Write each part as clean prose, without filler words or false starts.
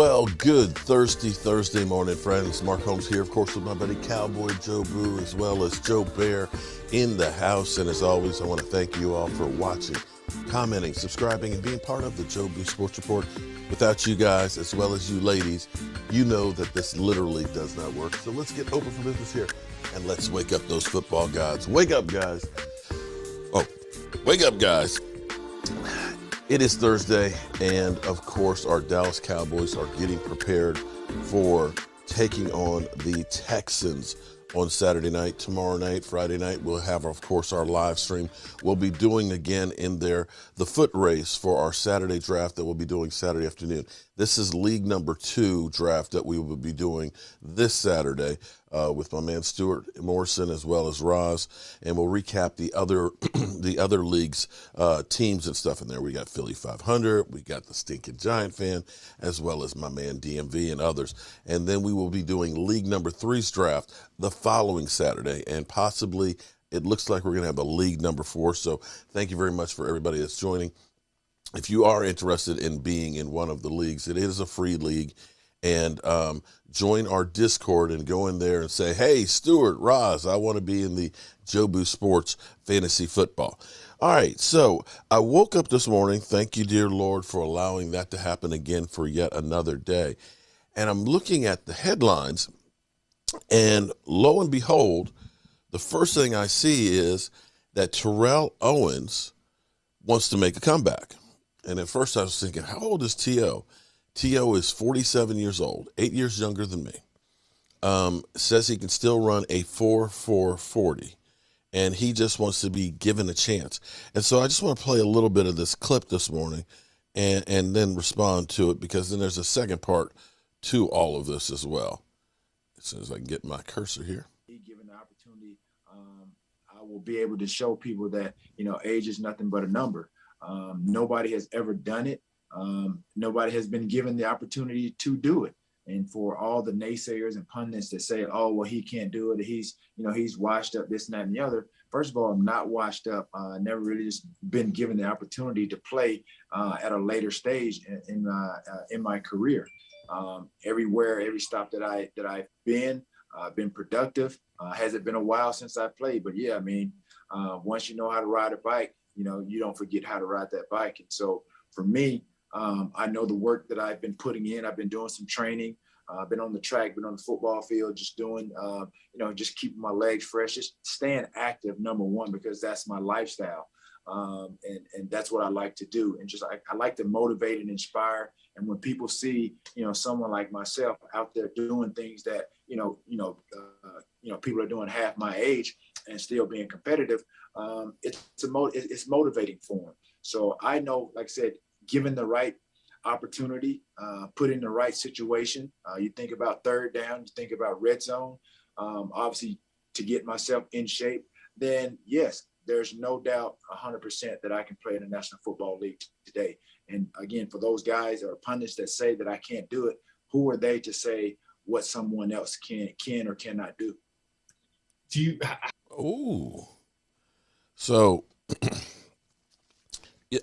Well, good Thursday morning, friends. Mark Holmes here, of course, with my buddy Cowboy Joe Boo, as well as Joe Bear in the house. And as always, I want to thank you all for watching, commenting, subscribing, and being part of the Joe Boo Sports Report. Without you guys, as well as you ladies, you know that this literally does not work. So let's get open for business here, and let's wake up those football gods. Wake up, guys. Oh, wake up, guys. It is Thursday, and of course, our Dallas Cowboys are getting prepared for taking on the Texans on Saturday night. Tomorrow night, Friday night, we'll have, of course, our live stream. We'll be doing again in there the foot race for our Saturday draft that we'll be doing Saturday afternoon. This is league number 2 draft that we will be doing this Saturday with my man Stuart Morrison as well as Roz, and we'll recap the other the other leagues teams and stuff in there. We got Philly 500, we got the Stinking Giant Fan, as well as my man DMV and others. And then we will be doing league number 3's draft the following Saturday, and possibly it looks like we're going to have a league number 4. So thank you very much for everybody that's joining. If you are interested in being in one of the leagues, it is a free league, and join our Discord and go in there and say, hey, Stuart, Roz, I want to be in the Joe Boo Sports Fantasy Football. All right, so I woke up this morning, thank you, dear Lord, for allowing that to happen again for yet another day, and I'm looking at the headlines, and lo and behold, the first thing I see is that Terrell Owens wants to make a comeback. And at first I was thinking, how old is T.O.? T.O. is 47 years old, 8 years younger than me. Says he can still run a 4.40, and he just wants to be given a chance. And so I just want to play a little bit of this clip this morning and then respond to it, because then there's a second part to all of this as well. As soon as I can get my cursor here. Given the opportunity, I will be able to show people that, age is nothing but a number. Nobody has ever done it. Nobody has been given the opportunity to do it. And for all the naysayers and pundits that say, oh, well, he can't do it, he's washed up, this and that and the other. First of all, I'm not washed up. Never really just been given the opportunity to play at a later stage in my career. Everywhere, every stop that I've been productive. Has it been a while since I played? But yeah, once you know how to ride a bike, you don't forget how to ride that bike. And so for me, I know the work that I've been putting in. I've been doing some training. I've been on the track, been on the football field, just doing, just keeping my legs fresh, just staying active, number one, because that's my lifestyle. And that's what I like to do. And just, I like to motivate and inspire. And when people see, someone like myself out there doing things that, people are doing half my age and still being competitive, it's motivating for them. So I know, like I said, given the right opportunity, put in the right situation, you think about third down, you think about red zone, obviously to get myself in shape, then yes, there's no doubt 100% that I can play in the National Football League today. And again, for those guys or pundits that say that I can't do it, who are they to say what someone else can or cannot do? So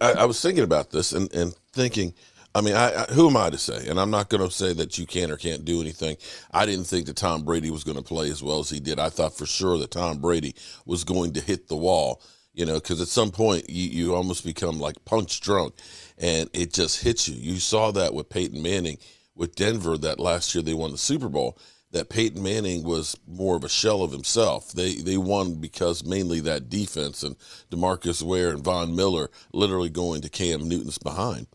I was thinking about this and thinking, who am I to say? And I'm not going to say that you can or can't do anything. I didn't think that Tom Brady was going to play as well as he did. I thought for sure that Tom Brady was going to hit the wall, because at some point you almost become like punch drunk and it just hits you. You saw that with Peyton Manning with Denver that last year they won the Super Bowl, that Peyton Manning was more of a shell of himself. They won because mainly that defense and DeMarcus Ware and Von Miller literally going to Cam Newton's behind.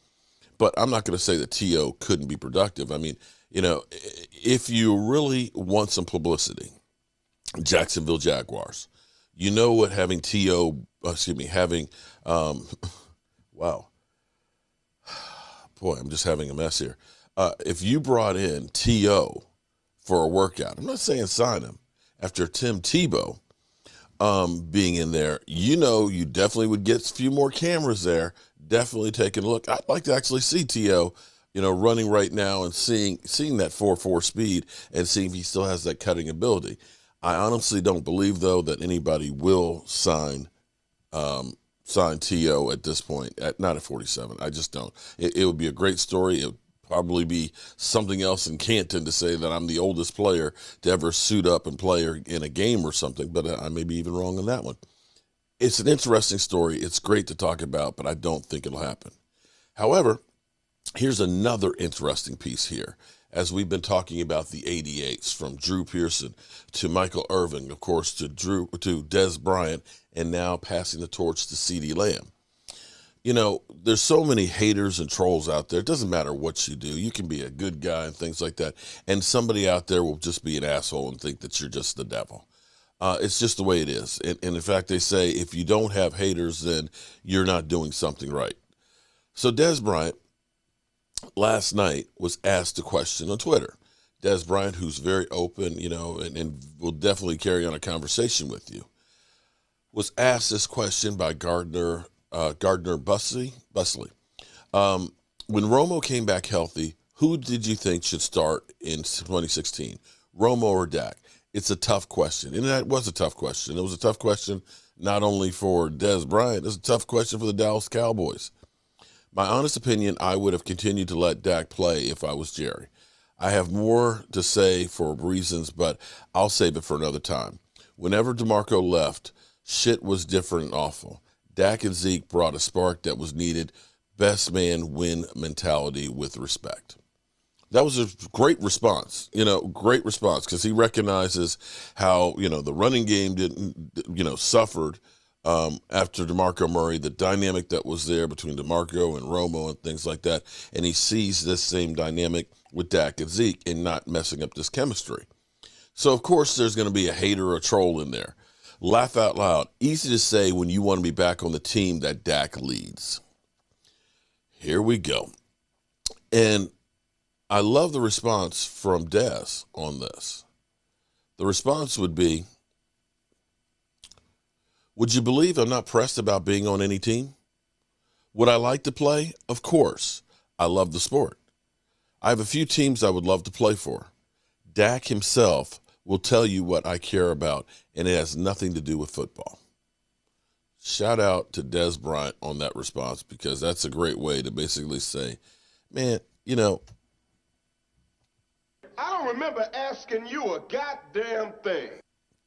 But I'm not going to say that T.O. couldn't be productive. If you really want some publicity, Jacksonville Jaguars, what having wow. Boy, I'm just having a mess here. If you brought in T.O. for a workout, I'm not saying sign him, after Tim Tebow being in there, you definitely would get a few more cameras there, definitely taking a look. I'd like to actually see T.O., running right now and seeing that 4.4 speed and seeing if he still has that cutting ability. I honestly don't believe, though, that anybody will sign T.O. at this point, not at 47. I just don't. It would be a great story. It would probably be something else in Canton to say that I'm the oldest player to ever suit up and play in a game or something, but I may be even wrong on that one. It's an interesting story. It's great to talk about, but I don't think it'll happen. However, here's another interesting piece here. As we've been talking about the 88s, from Drew Pearson to Michael Irvin, of course, to Dez Bryant, and now passing the torch to CeeDee Lamb. You know, there's so many haters and trolls out there. It doesn't matter what you do. You can be a good guy and things like that, and somebody out there will just be an asshole and think that you're just the devil. It's just the way it is. And in fact, they say if you don't have haters, then you're not doing something right. So Dez Bryant last night was asked a question on Twitter. Dez Bryant, who's very open, you know, and will definitely carry on a conversation with you, was asked this question by Gardner Busley. When Romo came back healthy, who did you think should start in 2016, Romo or Dak? It's a tough question, and that was a tough question. It was a tough question not only for Dez Bryant, it's a tough question for the Dallas Cowboys. My honest opinion, I would have continued to let Dak play if I was Jerry. I have more to say for reasons, but I'll save it for another time. Whenever DeMarco left, shit was different and awful. Dak and Zeke brought a spark that was needed. Best man win mentality with respect. That was a great response, great response, because he recognizes how, the running game didn't, suffered after DeMarco Murray, the dynamic that was there between DeMarco and Romo and things like that. And he sees this same dynamic with Dak and Zeke and not messing up this chemistry. So, of course, there's going to be a hater or a troll in there. Laugh out loud. Easy to say when you want to be back on the team that Dak leads. Here we go. And I love the response from Dez on this. The response would be, would you believe I'm not pressed about being on any team? Would I like to play? Of course. I love the sport. I have a few teams I would love to play for. Dak himself will tell you what I care about, and it has nothing to do with football. Shout out to Dez Bryant on that response, because that's a great way to basically say, man, I don't remember asking you a goddamn thing.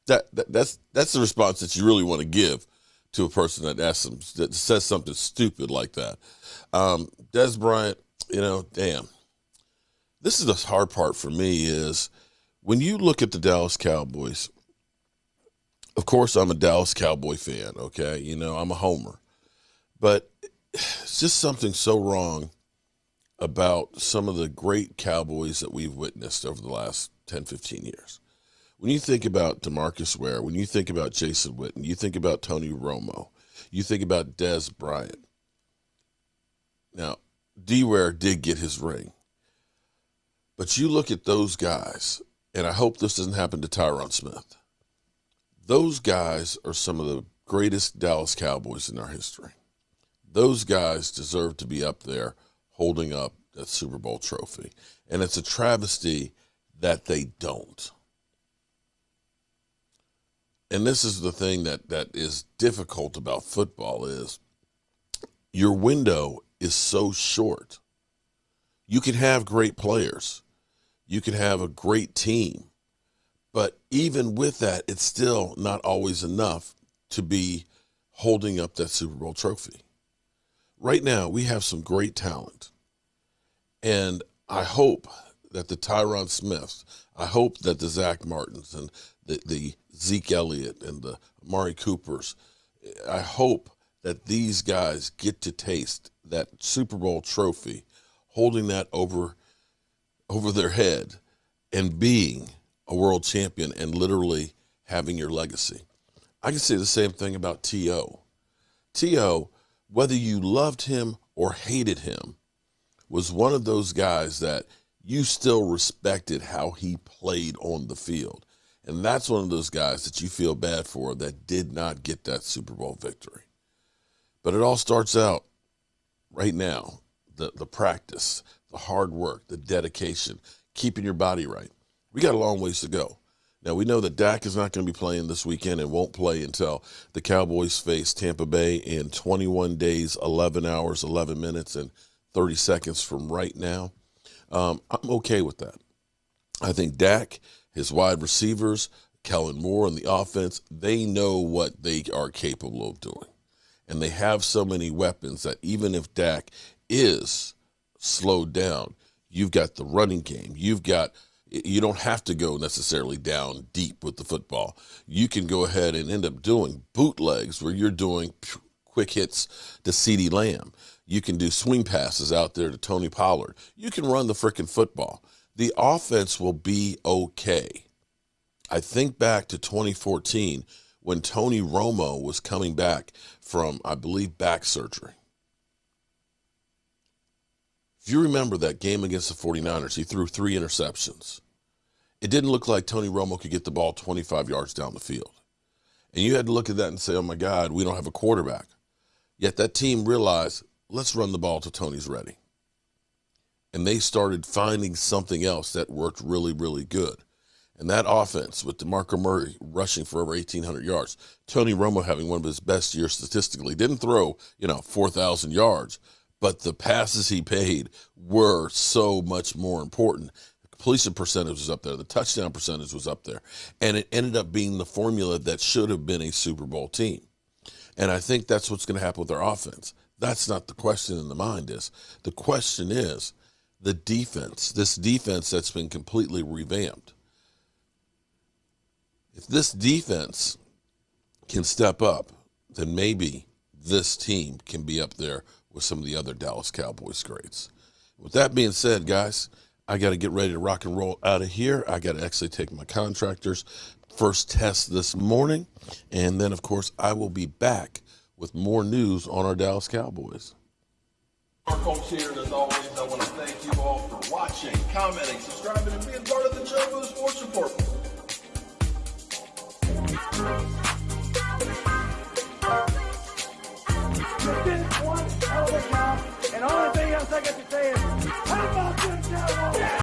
That's the response that you really want to give to a person that says something stupid like that. Dez Bryant, damn. This is the hard part for me is when you look at the Dallas Cowboys. Of course, I'm a Dallas Cowboy fan. Okay, I'm a homer, but it's just something so wrong about some of the great Cowboys that we've witnessed over the last 10, 15 years. When you think about DeMarcus Ware, when you think about Jason Witten, you think about Tony Romo, you think about Dez Bryant. Now, D-Ware did get his ring. But you look at those guys, and I hope this doesn't happen to Tyron Smith. Those guys are some of the greatest Dallas Cowboys in our history. Those guys deserve to be up there holding up that Super Bowl trophy. And it's a travesty that they don't. And this is the thing that is difficult about football is your window is so short. You can have great players. You can have a great team. But even with that, it's still not always enough to be holding up that Super Bowl trophy. Right now, we have some great talent. And I hope that the Tyron Smiths, I hope that the Zach Martins and the Zeke Elliott and the Amari Coopers, I hope that these guys get to taste that Super Bowl trophy, holding that over their head and being a world champion and literally having your legacy. I can say the same thing about T.O. T.O., whether you loved him or hated him, was one of those guys that you still respected how he played on the field. And that's one of those guys that you feel bad for that did not get that Super Bowl victory. But it all starts out right now, the practice, the hard work, the dedication, keeping your body right. We got a long ways to go. Now, we know that Dak is not going to be playing this weekend and won't play until the Cowboys face Tampa Bay in 21 days, 11 hours, 11 minutes, and 30 seconds from right now. I'm okay with that. I think Dak, his wide receivers, Kellen Moore, and the offense, they know what they are capable of doing. And they have so many weapons that even if Dak is slowed down, you've got the running game. You don't have to go necessarily down deep with the football. You can go ahead and end up doing bootlegs where you're doing quick hits to CeeDee Lamb. You can do swing passes out there to Tony Pollard. You can run the frickin' football. The offense will be okay. I think back to 2014 when Tony Romo was coming back from, I believe, back surgery. If you remember that game against the 49ers, he threw 3 interceptions. It didn't look like Tony Romo could get the ball 25 yards down the field. And you had to look at that and say, oh, my God, we don't have a quarterback. Yet that team realized, let's run the ball till Tony's ready. And they started finding something else that worked really, really good. And that offense with DeMarco Murray rushing for over 1,800 yards, Tony Romo having one of his best years statistically, didn't throw, 4,000 yards, but the passes he paid were so much more important. The completion percentage was up there. The touchdown percentage was up there. And it ended up being the formula that should have been a Super Bowl team. And I think that's what's going to happen with our offense. That's not the question in the mind is. The question is the defense, this defense that's been completely revamped. If this defense can step up, then maybe this team can be up there with some of the other Dallas Cowboys greats. With that being said, guys, I got to get ready to rock and roll out of here. I got to actually take my contractor's first test this morning. And then, of course, I will be back with more news on our Dallas Cowboys. Our coach here, and as always, I want to thank you all for watching, commenting, subscribing, and being part of the Joe Boo Sports Report. You did one hell of a job, and the only thing else I got to say is, how about them Cowboys?